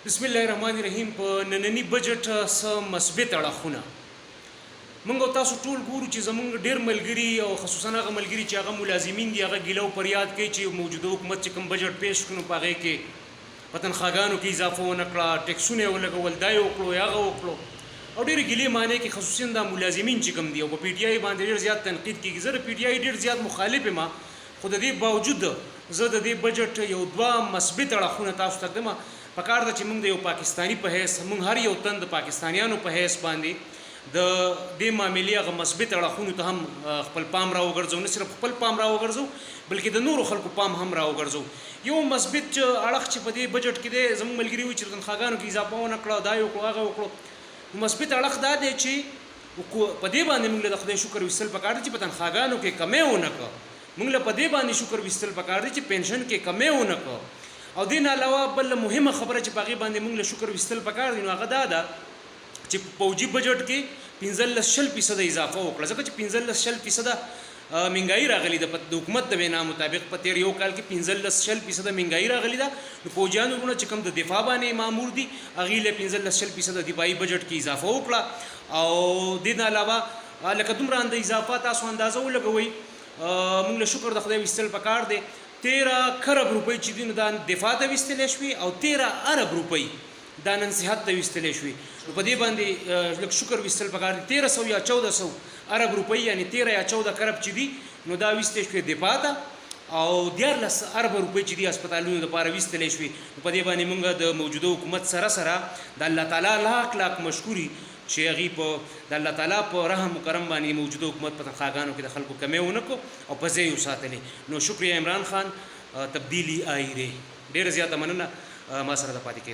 بسم الله الرحمن الرحیم په نننی بجټ سم مثبت اړخونه موږ تاسو ټول ګورو چې زمونږ ډیر ملګری او خصوصا هغه ملګری چې هغه ملازمین دي هغه ګیلو پریاد کوي چې موجوده حکومت چې کوم بجټ پیش کړو په هغه کې په تنخواګانو کې اضافه ونه کړه ټیکسونه ولګول دا یو کړو هغه وکړو او ډیر ګیلې معنی کې خصوصا د ملازمین چې کوم دي او په پی ټی آی باندې ډیر زیات تنقید کیږي زه د پی ټی آی ډیر زیات مخالف یم خو د دې باوجود زه د دې بجټ یو دوه مثبت اړخونه تاسو ته دم پکار د چې موږ د یو پاکستانی په حیث موږ هر یو تن د پاکستانیانو په حیث باندې د دې معاملې هغه مثبت اړخونو ته هم خپل پام راوګرځو نه صرف خپل پام راوګرځو بلکې د نورو خلکو پام هم راوګرځو یو مثبت اړخ چې په دې بجټ کې دی زموږ ملګري وي چې تنخواګانو کې اضافه ونه کړه دا یو کړو هغه وکړو مثبت اړخ دا دی چې په دې باندې موږ د خدای شکر وستل پکار دي چې په تنخواګانو کې کمی ونه کړه موږ له په دې باندې شکر وستل پکار دي چې پنشن کې کمی ونه کړه او دین علاوه بل مهمه خبره چې باغی باندې موږ له شکر وستل پکار دي نو هغه دا ده چې فوجي بجټ کې 15% اضافه وکړه ځکه چې 15% مهنګای راغلی د حکومت د وینا مطابق په تیر یو کال کې 15% مهنګای راغلی ده نو فوجیانو چې کوم د دفاع باندې مامور دي هغه له 15% د دفاعي بجټ کې اضافه وکړه او دین علاوه لکه دومره اند اضافه تاسو اندازه ولګوي موږ له شکر د خدای وستل پکار دي 13 خرب روپۍ چې دین د دفاع ته وستل شوي او 13 ارب روپۍ د نن صحت ته وستل شوي په دې باندې لکه شکر وستل پکار دي 1300 یا 1400 ارب روپۍ یعنی 13 یا 14 خرب چې دي نو دا وستل شوي دفاع ته او 14 ارب روپۍ چې دي هسپتالونو لپاره وستل شوي په دې باندې موږ د موجوده حکومت سره د الله تعالی لاک مشکوري چې هغه په د الله تعالی په رحم کرم باندې موجوده حکومت په تنخواګانو کې د خلکو کمی ونه کو او په ځای وساتلې نو شکریہ عمران خان تبدیلی آئیره ډیر زیاته مننه ما سره د پاتې کې